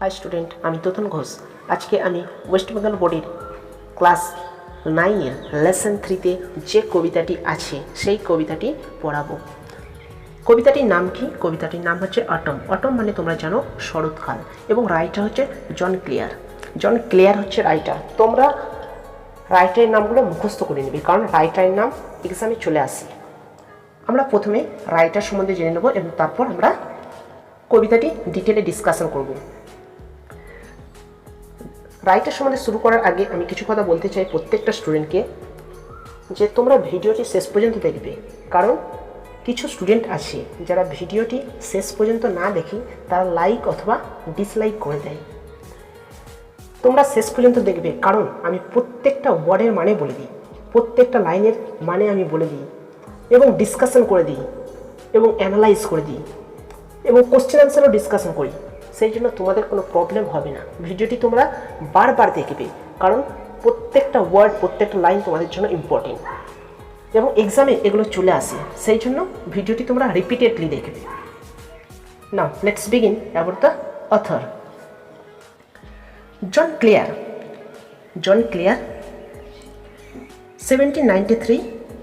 High student, আমি তোতন ঘোষ। আজকে আমি ওয়েস্ট বেঙ্গল বোর্ডের ক্লাস 9-এর লেসন 3-তে যে কবিতাটি আছে সেই কবিতাটি পড়াবো। কবিতাটির নাম কি? কবিতাটির নাম হচ্ছে অটম। অটম মানে তোমরা জানো শরৎকাল, এবং রাইটার হচ্ছে জন ক্লেয়ার। জন ক্লেয়ার হচ্ছে রাইটার। তোমরা রাইটারের নামগুলো মুখস্থ করে নিবি, কারণ রাইটারের নাম এক্সামে চলে আসে। আমরা প্রথমে রাইটার সম্বন্ধে জেনে নেব এবং তারপর আমরা কবিতাটি ডিটেলে ডিসকাশন করব। রাইটার সম্বন্ধে শুরু করার আগে আমি কিছু কথা বলতে চাই প্রত্যেকটা স্টুডেন্টকে, যে তোমরা ভিডিওটি শেষ পর্যন্ত দেখবে, কারণ কিছু স্টুডেন্ট আছে যারা ভিডিওটি শেষ পর্যন্ত না দেখে তারা লাইক অথবা ডিসলাইক করে দেয়। তোমরা শেষ পর্যন্ত দেখবে, কারণ আমি প্রত্যেকটা ওয়ার্ডের মানে বলে দিই, প্রত্যেকটা লাইনের মানে আমি বলে দিই, এবং ডিসকাশন করে দিই, এবং অ্যানালাইজ করে দিই, এবং কোশ্চেন আনসারও ডিসকাশন করি। সেই জন্য তোমাদের কোনো প্রবলেম হবে না। ভিডিওটি তোমরা বারবার দেখবে, কারণ প্রত্যেকটা ওয়ার্ড, প্রত্যেকটা লাইন তোমাদের জন্য ইম্পর্টেন্ট, এবং এক্সামে এগুলো চলে আসে। সেই জন্য ভিডিওটি তোমরা রিপিটেডলি দেখবে। Now let's begin about the author. John Clare. John Clare 1793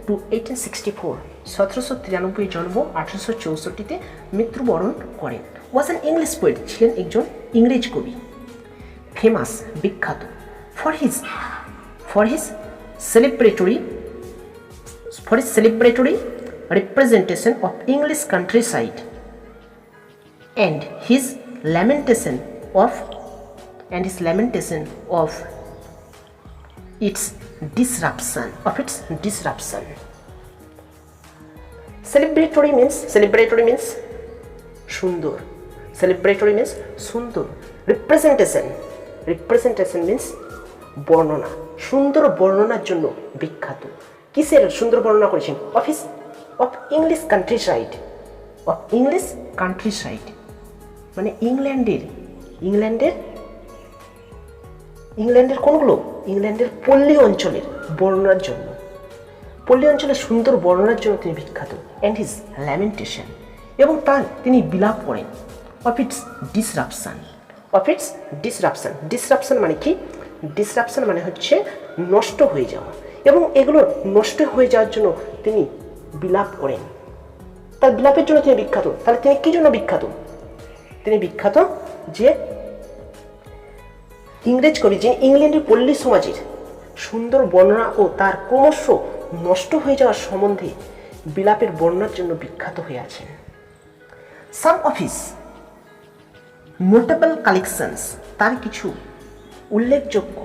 to 1864, 1793 জন্ম, 1864-তে মৃত্যুবরণ করেন। ওয়াজ অ্যান ইংলিশ পোয়েট, ছিলেন একজন ইংরেজ কবি। ফেমাস, বিখ্যাত, for his celebratory representation of English countryside and his lamentation of its disruption. Celebratory means সুন্দর. Celebratory means সুন্দর. Representation means বর্ণনা. সুন্দর বর্ণনার জন্য বিখ্যাত। কিসের সুন্দর বর্ণনা করেছেন? অফ ইংলিশ কান্ট্রিসাইড, মানে ইংল্যান্ডের কোনগুলো? ইংল্যান্ডের পল্লী অঞ্চলের বর্ণনার জন্য, পল্লী অঞ্চলের সুন্দর বর্ণনার জন্য তিনি বিখ্যাত। অ্যান্ড হিজ ল্যামেন্টেশন, এবং তিনি বিলাপ করেন। অফ ইটস ডিসরাপশন মানে কি? ডিসরাপশন মানে হচ্ছে নষ্ট হয়ে যাওয়া, এবং এগুলো নষ্ট হয়ে যাওয়ার জন্য তিনি বিলাপ করেন। তার বিলাপের জন্য তিনি বিখ্যাত। তাহলে তিনি কি জন্য বিখ্যাত? তিনি বিখ্যাত যে ইংরেজ কবি, যে ইংল্যান্ডের পল্লী সমাজের সুন্দর বর্ণনা ও তার ক্রমশ নষ্ট হয়ে যাওয়ার সম্বন্ধে বিলাপের বর্ণনার জন্য বিখ্যাত হয়ে আছেন। সাম অফ হিজ নোটেবল কালেকশনস, তার কিছু উল্লেখযোগ্য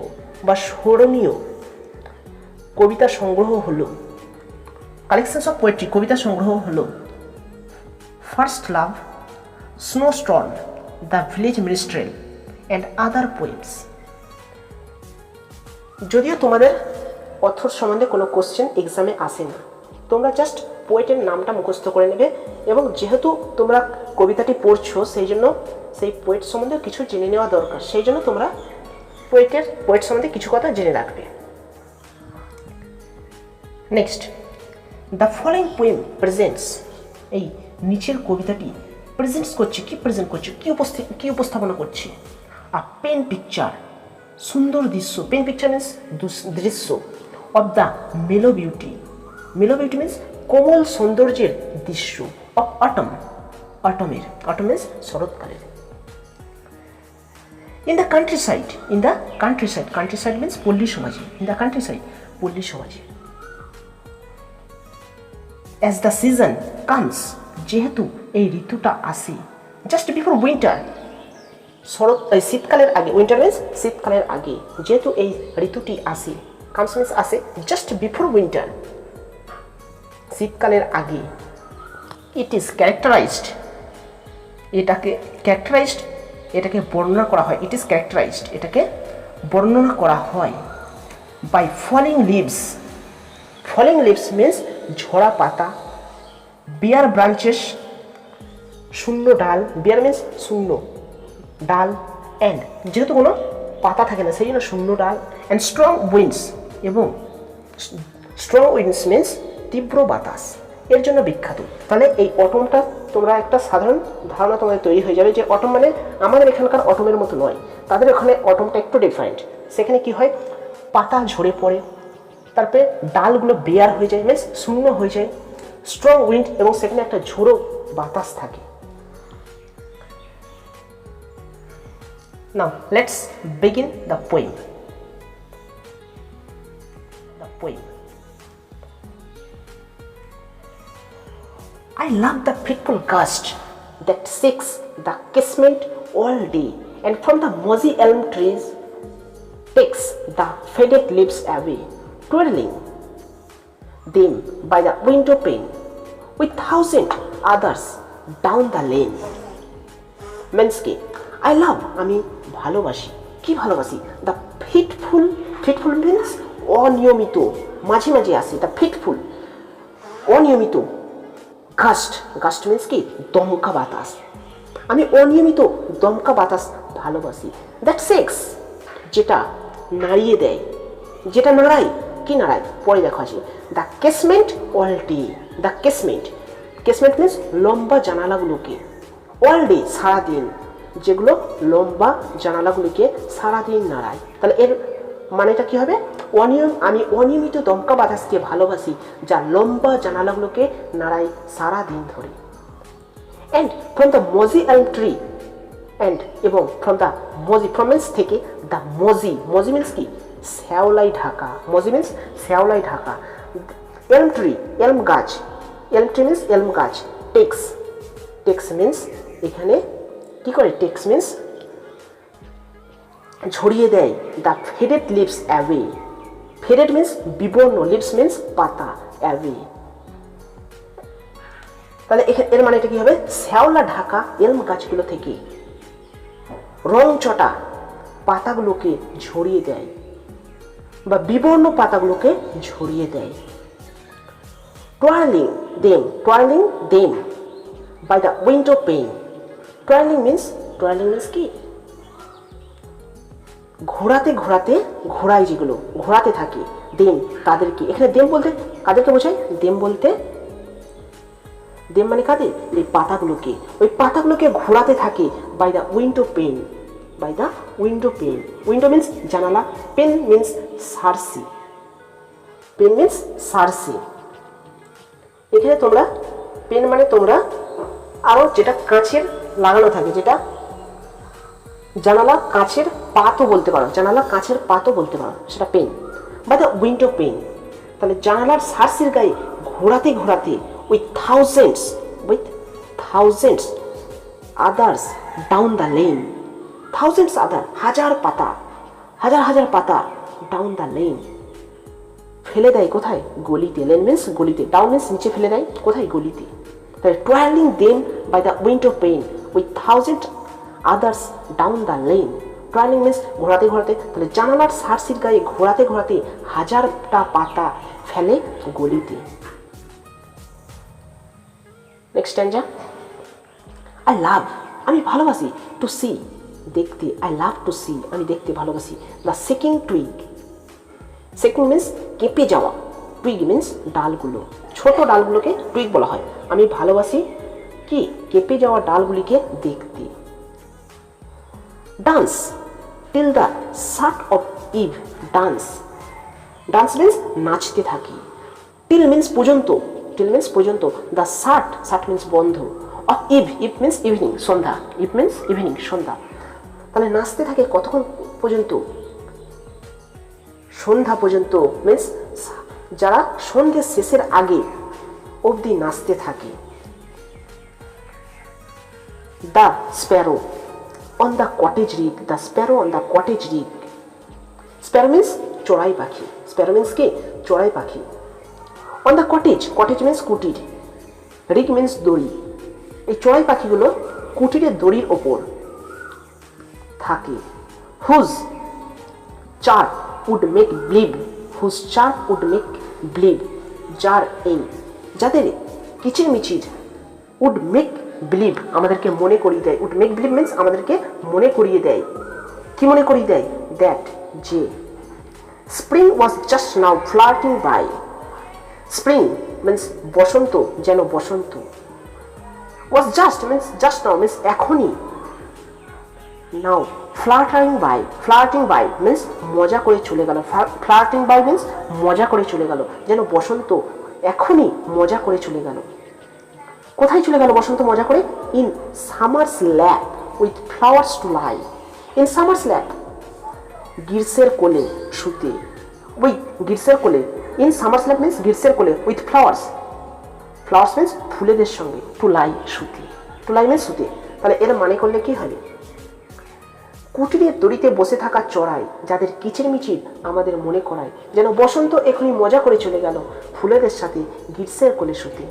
বা স্মরণীয় কবিতা সংগ্রহ হলো, কালেকশনস অফ পোয়েট্রি, কবিতা সংগ্রহ হলো first love, snowstorm, the village minstrel and other poems. যদিও তোমাদের অথর সম্বন্ধে কোনো কোশ্চেন এক্সামে আসে না, তোমরা জাস্ট পোয়েটের নামটা মুখস্থ করে নেবে, এবং যেহেতু তোমরা কবিতাটি পড়ছো সেই জন্য সেই পোয়েট সম্বন্ধে কিছু জেনে নেওয়া দরকার। সেই জন্য তোমরা পোয়েট সম্বন্ধে কিছু কথা জেনে রাখবে। Next, the following poem presents, এই নিচের কবিতাটি প্রেজেন্টস করছে, কি উপস্থাপনা করছে? আ পেন পিকচার, সুন্দর দৃশ্য। পেন পিকচার মিন্স দৃশ্য। অফ দ্য মেলো বিউটি মিন্স কোমল সৌন্দর্যের দৃশ্য। অফ অটম মিন্স শরৎকালের। ইন দ্য কান্ট্রিসাইড মিন্স পল্লী সমাজে। পল্লী সমাজে। অ্যাজ দ্য সিজন কামস, যেহেতু এই ঋতুটা আসে, জাস্ট বিফোর উইন্টার, শীতকালের আগে। উইন্টার মিন্স শীতকালের আগে, যেহেতু এই ঋতুটি আসে, কামস মিন্স আসে, জাস্ট বিফোর উইন্টার, শীতকালের আগে। ইট ইজ ক্যারেক্টারাইজড, এটাকে বর্ণনা করা হয়। ইট ইজ ক্যারেক্টারাইজড, এটাকে বর্ণনা করা হয় বাই ফলিং লিভস মিন্স ঝরা পাতা, বিয়ার ব্রাঞ্চেস, শূন্য ডাল, বিয়ার মিন্স শূন্য ডাল, অ্যান্ড যেহেতু কোনো পাতা থাকে না সেই জন্য শূন্য ডাল, অ্যান্ড স্ট্রং উইন্ডস, এবং স্ট্রং উইন্ডস মিন্স তীব্র বাতাস, এর জন্য বিখ্যাত। তাহলে এই অটমটা তোমরা একটা সাধারণ ধারণা তোমাদের তৈরি হয়ে যাবে যে অটম মানে আমাদের এখানকার অটমের মতো নয়, তাদের ওখানে অটমটা একটু ডিফারেন্ট। সেখানে কি হয়, পাতা ঝরে পড়ে, তারপরে ডালগুলো বেয়ার হয়ে যায়, মিনস শূন্য হয়ে যায়, স্ট্রং উইন্ড, এবং সেখানে একটা ঝোড়ো বাতাস থাকে। নাও let's begin the poem. I love the fitful gust that shakes the casement all day, and from the mossy elm trees takes the faded leaves away, twirling them by the window pane, with thousand others down the lane. Means কি, I love আমি ভালোবাসি, কি ভালোবাসি, the fitful means অনিয়মিত, মাঝে মাঝে আসে, the fitful অনিয়মিত, গাস্ট মিন্স কি, দমকা বাতাস, আমি অনিয়মিত দমকা বাতাস ভালোবাসি। দ্যাট সেক্স যেটা নাড়িয়ে দেয়, যেটা নাড়ায়, কি নাড়ায় পরে দেখো আছে। The casement all day, the casement means লম্বা জানালাগুলোকে, অল ডে সারাদিন, যেগুলো লম্বা জানালাগুলিকে সারাদিন নাড়ায়। তাহলে এর মানেটা কি হবে, আমি অনিয়মিত দমকা বাতাসকে ভালোবাসি যা লম্বা জানালাগুলোকে নাড়ায় সারাদিন ধরে। অ্যান্ড ফ্রম দ্য মজি এলম ট্রি, অ্যান্ড এবং ফ্রম দ্য মজি, ফ্রম মিন্স থেকে, দ্য মজি মিন্স কি, শ্যাওলাই ঢাকা, মজি মিন্স শ্যাওলাই ঢাকা, এলম ট্রি গাছ মিন্স এলম গাছ, টেক্স মিন্স এখানে কি করে, টেক্স মিন্স ঝরিয়ে দেয়, the faded leaves away, faded means বিবর্ণ, লিভস মিন্স পাতা, অ্যাওয়ে। তাহলে এর মানে এটা কি হবে, শ্যাওলা ঢাকা এলম গাছগুলো থেকে রং চটা পাতাগুলোকে ঝরিয়ে দেয়, বা বিবর্ণ পাতাগুলোকে ঝরিয়ে দেয়। twirling them by the window pane, twirling means কি, ঘোরাতে ঘোরায়, যেগুলো ঘোরাতে থাকে, দেম তাদেরকে, এখানে দেম বলতে কাদেরকে বোঝায়, দেম মানে কাদের, এই পাতাগুলোকে, ওই পাতাগুলোকে ঘোরাতে থাকে by the window pane, window means জানালা, পেন মিন্স সার্সি, এখানে তোমরা পেন মানে তোমরা আরো যেটা কাঁচের লাগানো থাকে, যেটা জানালা কাঁচের পাতও বলতে পারো, সেটা পেন, বা দ্য উইন্ডো পেন। তাহলে জানালার সার্সির গায়ে ঘোরাতে with thousands others down the lane, হাজার পাতা ডাউন দ্য লেন, ফেলে দেয় কোথায়, গলিতে, লেন মিন্স গলিতে, ডাউন মিন্স নিচে ফেলে দেয়, কোথায়, গলিতে। তাহলে trailing them by the window pane with thousand others down the lane, trailing means ঘোরাতে, তাহলে জানালার সার্সির গায়ে ঘোরাতে হাজারটা পাতা ফেলে গলিতে। নেক্সট স্ট্যান্জা, আই লাভ আমি ভালোবাসি, টু সি দেখতে, আই লাভ টু সি আমি দেখতে ভালোবাসি, দ্য সেকিং টুইগ মিন্স কেঁপে যাওয়া, টুইগ মিন্স ডালগুলো, ছোট ডালগুলোকে টুইগ বলা হয়। আমি ভালোবাসি কি, কেঁপে যাওয়া ডালগুলিকে দেখতে। Dance till the shut of eve, dance means নাচতে থাকি, টিল মিন্স পর্যন্ত, দ্য শার্ট মিন্স বন্ধ, অফ ইভ মিন্স ইভিনিং, সন্ধ্যা, মিন্স ইভিনিং সন্ধ্যা। তাহলে নাচতে থাকে কতক্ষণ পর্যন্ত, সন্ধ্যা পর্যন্ত, মিন্স যারা সন্ধ্যের শেষের আগে অবধি নাচতে থাকে। The Sparrow on the cottage rig, Sparrow means চড়াই পাখি, কি চড়াই পাখি। অন দ্য কটেজ মিন্স কুটির, রিগ মিন্স দড়ি, এই চড়াই পাখিগুলো কুটিরের দড়ির ওপর থাকে। হুজ চার উড মেক ব্লিভ, যার এই, যাদের কিচিরমিচির, উড মেক বিলিভ আমাদেরকে মনে করিয়ে দেয়, উড মেক বিলিভ মিন্স আমাদেরকে মনে করিয়ে দেয়, কি মনে করিয়ে দেয়, দ্যাট যে spring was just now flirting by, spring means বসন্ত, যেন বসন্ত, was just means just now means এখনই, now flirting by means মজা করে চলে গেল, flirting by means মজা করে চলে গেল, যেন বসন্ত এখনই মজা করে চলে গেল। কোথায় চলে গেল বসন্ত মজা করে? in summer's lap with flowers to lie, in summer's lap গ্রীষ্মের কোলে শুতে, ওই গ্রীষ্মের কোলে, in summer's lap means গ্রীষ্মের কোলে with flowers means ফুলেদের সঙ্গে, to lie শুতে, to lie means শুতে। তাহলে এর মানে করলে কি হবে? কুটিরের দড়িতে বসে থাকা চড়াই যাদের কিচিরমিচির আমাদের মনে করায়, যেন বসন্ত এখনই মজা করে চলে গেল ফুলেদের সাথে গ্রীষ্মের কোলে শুতে।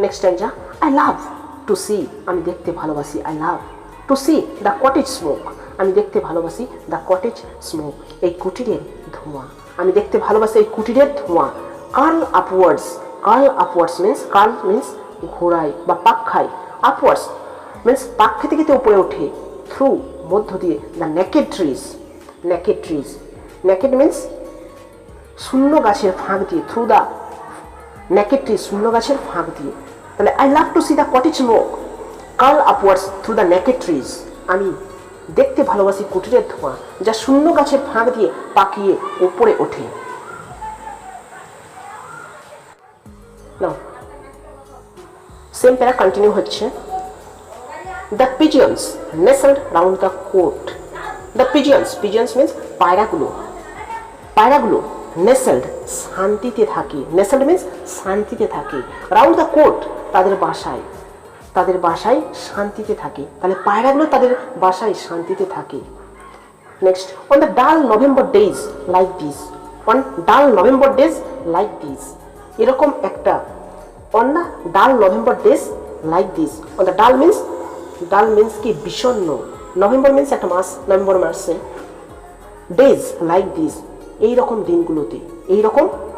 Next স্ট্যান্জা, I love to see আমি দেখতে ভালোবাসি, I love to see the cottage smoke আমি দেখতে ভালোবাসি the cottage smoke এই কুটিরের ধোঁয়া, আমি দেখতে ভালোবাসি এই কুটিরের ধোঁয়া। curl upwards means ঘোরায় বা পাক খায়, upwards means পাক খেতে খেতে উপরে ওঠে, through মধ্য দিয়ে the naked trees naked means শূন্য গাছের ফাঁক দিয়ে, through the naked trees শূন্য গাছের ফাঁক দিয়ে। তাহলে I love to see the cottage smoke curl upwards through the naked trees আমি দেখতে ভালোবাসি কুটিরের ধোঁয়া যা শূন্য গাছের ফাঁক দিয়ে পাকিয়ে উপরে ওঠে। নাও সেম প্যারা কন্টিনিউ হচ্ছে। The pigeons nestled round the cote, the pigeons means পায়রাগুলো নেসেলড শান্তিতে থাকে, নেসেলড মিন্স শান্তিতে থাকে, রাউন্ড দ্য কোট তাদের বাসায় শান্তিতে থাকে। তাহলে পায়রাগুলো তাদের বাসায় শান্তিতে থাকে। নেক্সট, অন দ্য ডাল নভেম্বর ডেজ লাইক দিস এরকম একটা, অন দ্য ডাল November days like this, on the ডাল মিন্স কি বিষণ্ণ, নভেম্বর মিন্স একটা মাস, নভেম্বর মাসে, ডেজ লাইক দিস এইরকম দিনগুলোতে,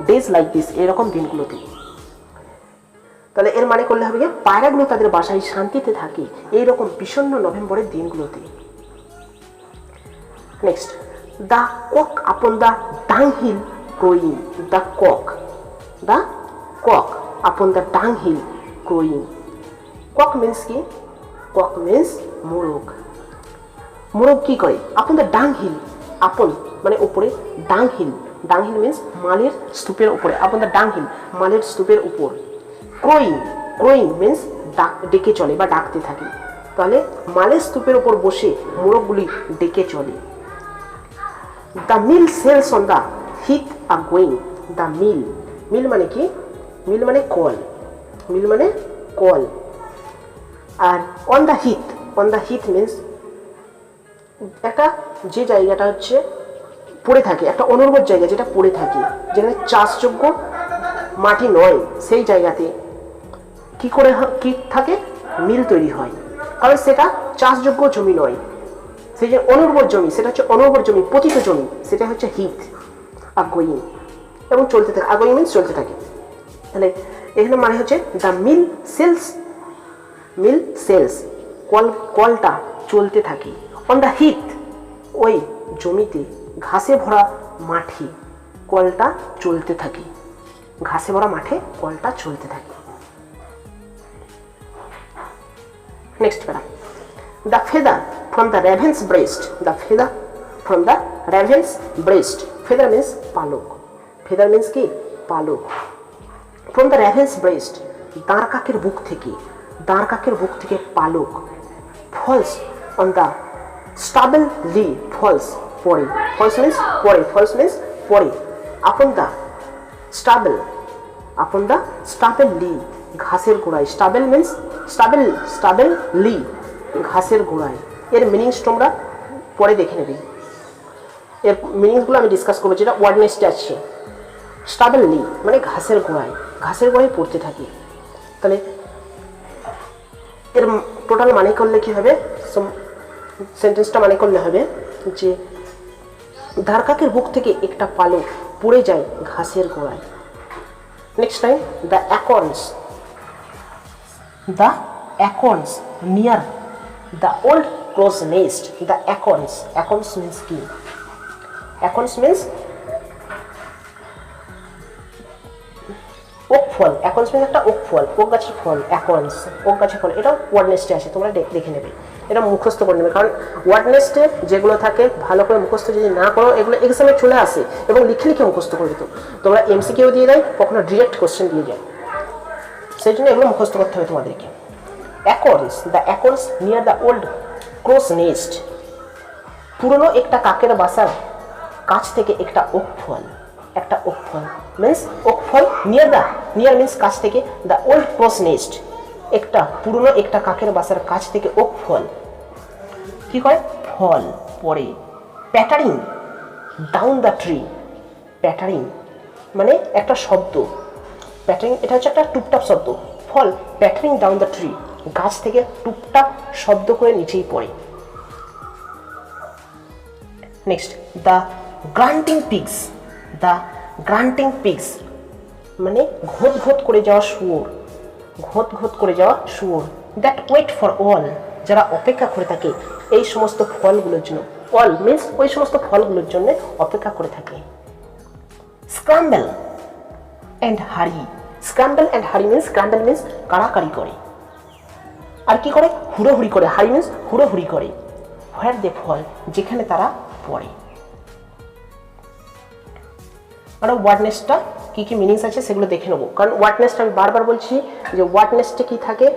ডেজ লাইক দিস এইরকম দিনগুলোতে। তাহলে এর মানে করলে হবে পায়রাগুলো তাদের বাসায় শান্তিতে থাকে এইরকম বিষণ্ণ নভেম্বরের দিনগুলোতে। Next, the cock upon the dunghill crowing, the cock upon the dunghill crowing. Cock means কি? কক মিন্স মোরগ কি করে? আপন দ্য ডাংহিল, আপন মানে উপরে, ডাংহিল মিন্স মালের স্তূপের উপরে, আপন দ্য ডাংহিল মালের স্তূপের উপর। ক্রোয়িং মিন্স ডেকে চলে বা ডাকতে থাকে। তাহলে মালের স্তূপের উপর বসে মোরগগুলি ডেকে চলে। The mill sails on the heath are going, the mill মানে কি? মিল মানে কল, আর অন দ্য হিথ মিন্স একটা যে জায়গাটা হচ্ছে পড়ে থাকে, একটা অনুর্বর জায়গা যেটা পড়ে থাকে, যেখানে চাষযোগ্য মাটি নয়, সেই জায়গাতে কি থাকে? মিল তৈরি হয়, কারণ সেটা চাষযোগ্য জমি নয়, সেই যে অনুর্বর জমি, সেটা হচ্ছে অনুর্বর জমি, পতিত জমি, সেটা হচ্ছে হিথ। আগোয়িং এবং চলতে থাকে, আগোয়িং মিন্স চলতে থাকে। তাহলে এখানে মানে হচ্ছে দ্য মিল সেলস কলটা চলতে থাকে। অন দ্য হিথ ওই জমিতে, ঘাসে ভরা মাঠে কলটা চলতে থাকে, ঘাসে ভরা মাঠে কলটা চলতে থাকে। Next para, the feather from the raven's breast, the feather from the raven's breast, feather means পালক, ফেদার মিন্স কি? পালক। ফ্রম দ্য রেভেন্স ব্রেস্ট দাঁড় কাকের বুক থেকে পালক। Falls on the stubble lea, falls পড়ে, ফলস মিন্স পড়ে। আপন দ্য স্টাবেল লি ঘাসের গোড়ায়, স্টাবেল লি ঘাসের গোড়ায়। এর মিনিংস তোমরা পরে দেখে নেবে, এর মিনিংসগুলো আমি ডিসকাস করবো, যেটা ওয়ার্ড নেক্সটে আছে। স্টাবেল লি মানে ঘাসের গোড়ায় পড়তে থাকে। তাহলে এর টোটাল মানে করলে কি হবে? সেন্টেন্সটা মানে করলে হবে যে ধারকাকের বুক থেকে একটা পালক পড়ে যায় ঘাসের গোড়ায়। Next time, the acorns near the old close nest, the acorns means কি? অ্যাকর্নস মিন্স ফল, অ্যাকর্নস মানে একটা ওক ফল, ওক গাছের ফল, অ্যাকর্নস ওক গাছের ফল, এটাও ওয়ার্ড নেস্টে আছে, তোমরা দেখে নেবে, এটা মুখস্থ করে নেবে। কারণ ওয়ার্ড নেস্টে যেগুলো থাকে ভালো করে মুখস্থ যদি না করো এগুলো এক্সামে চলে আসে এবং লিখে লিখে মুখস্থ করে দিত। তোমরা এমসিকিউ দিয়ে দেয়, কখনো ডিরেক্ট কোশ্চেন দিয়ে যায়, সেই জন্য এগুলো মুখস্থ করতে হবে তোমাদেরকে। Acorns, the acorns near the old Kroos nest, পুরনো একটা কাকের বাসার কাছ থেকে একটা ওক ফল, একটা ওক ফল মিন্স ওক ফল, নিয়ার মিন্স কাছ থেকে, দ্য ওল্ড ক্রোস নেস্ট একটা পুরনো একটা কাকের বাসার কাছ থেকে ওক ফল কি করে ফল পড়ে। প্যাটারিং ডাউন দ্য ট্রি, প্যাটারিং মানে একটা শব্দ, প্যাটারিং এটা হচ্ছে একটা টুপটাপ শব্দ, ফল প্যাটারিং ডাউন দ্য ট্রি গাছ থেকে টুপটাপ শব্দ করে নিচেই পড়ে। Next the granting pigs, the granting pigs মানে ঘোত ঘোত করে যাওয়া শুয়োর, ঘোত ঘোত করে যাওয়া শুয়োর, দ্যাট ওয়েট ফর অল যারা অপেক্ষা করে থাকে এই সমস্ত ফলগুলোর জন্য, অল মিন্স ওই সমস্ত ফলগুলোর জন্য অপেক্ষা করে থাকে। স্ক্রাম্বল অ্যান্ড হারি, স্ক্রাম্বল অ্যান্ড হারি মিন্স স্ক্রাম্বল মিন্স কাড়াকাড়ি করে, আর কি করে হুড়োহুড়ি করে, হারি মিন্স হুড়োহুড়ি করে, হোয়ার দে ফল যেখানে তারা পড়ে। আর ওয়ার্ড নেস্টটা কী কী মিনিংস আছে সেগুলো দেখে নেবো, কারণ ওয়ার্ড নেস্ট আমি বারবার বলছি যে ওয়ার্ড নেস্টে কী থাকে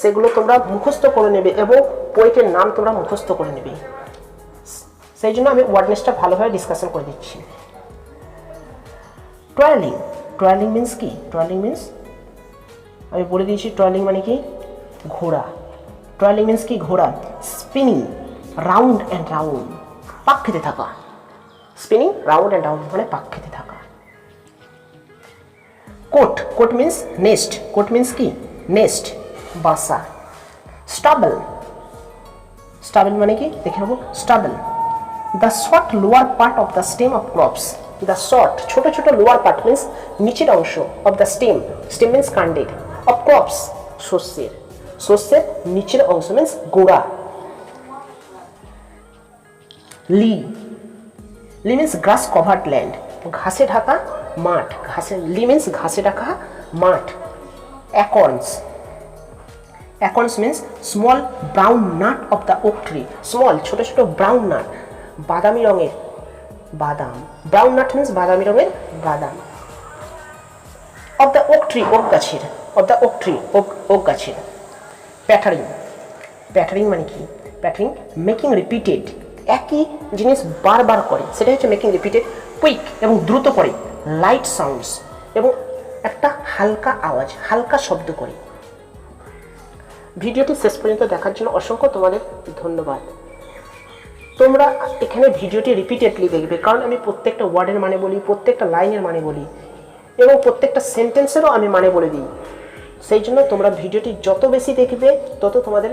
সেগুলো তোমরা মুখস্থ করে নেবে এবং পোয়েটের নাম তোমরা মুখস্থ করে নেবে, সেই জন্য আমি ওয়ার্ড নেস্টটা ভালোভাবে ডিসকাশন করে দিচ্ছি। ট্রয়ালিং, ট্রয়ালিং মিন্স কি, ট্রয়ালিং মিন্স আমি বলে দিয়েছি ট্রয়ালিং মানে কি ঘোড়া, ট্রয়ালিং মিন্স কি ঘোড়া। স্পিনিং রাউন্ড অ্যান্ড রাউন্ড পাক খেতে থাকা, স্পিনিং রাউন্ড অ্যান্ড রাউন্ড মানে পাক খেতে থাকা। Cote, cote means nest, cote means কি নেস্ট বাসা। স্টাবল, স্টাবল মানে কি দেখে নেবো, stubble the short lower part of the stem of crops, the short ছোট ছোট লোয়ার পার্ট মিন্স নিচের অংশ, of the stem, stem means কাণ্ডের, অফ ক্রপস শস্যের, শস্যের নিচের অংশ মিন্স গোড়া। Lea, lea means grass covered land, ঘাসে ঢাকা মাঠ, ঘাসে লি মিন্স ঘাসে ঢাকা মাঠ। Acorns, acorns means small brown nut of the oak tree, small ছোট ছোট ব্রাউন নাট বাদামি রঙের বাদাম, ব্রাউন নাট মিন্স বাদামি রঙের বাদাম। Of the oak tree oak গাছের, of the oak tree oak গাছের। প্যাটারিং, প্যাটারিং মানে কি, প্যাটারিং মেকিং রিপিটেড একই জিনিস বারবার করে সেটা হচ্ছে মেকিং রিপিটেড, কুইক এবং দ্রুত করে, লাইট সাউন্ডস এবং একটা হালকা আওয়াজ হালকা শব্দ করে। ভিডিওটি শেষ পর্যন্ত দেখার জন্য অসংখ্য তোমাদের ধন্যবাদ। তোমরা এখানে ভিডিওটি রিপিটেডলি দেখবে, কারণ আমি প্রত্যেকটা ওয়ার্ডের মানে বলি, প্রত্যেকটা লাইনের মানে বলি এবং প্রত্যেকটা সেন্টেন্সেরও আমি মানে বলে দিই, সেই জন্য তোমরা ভিডিওটি যত বেশি দেখবে তত তোমাদের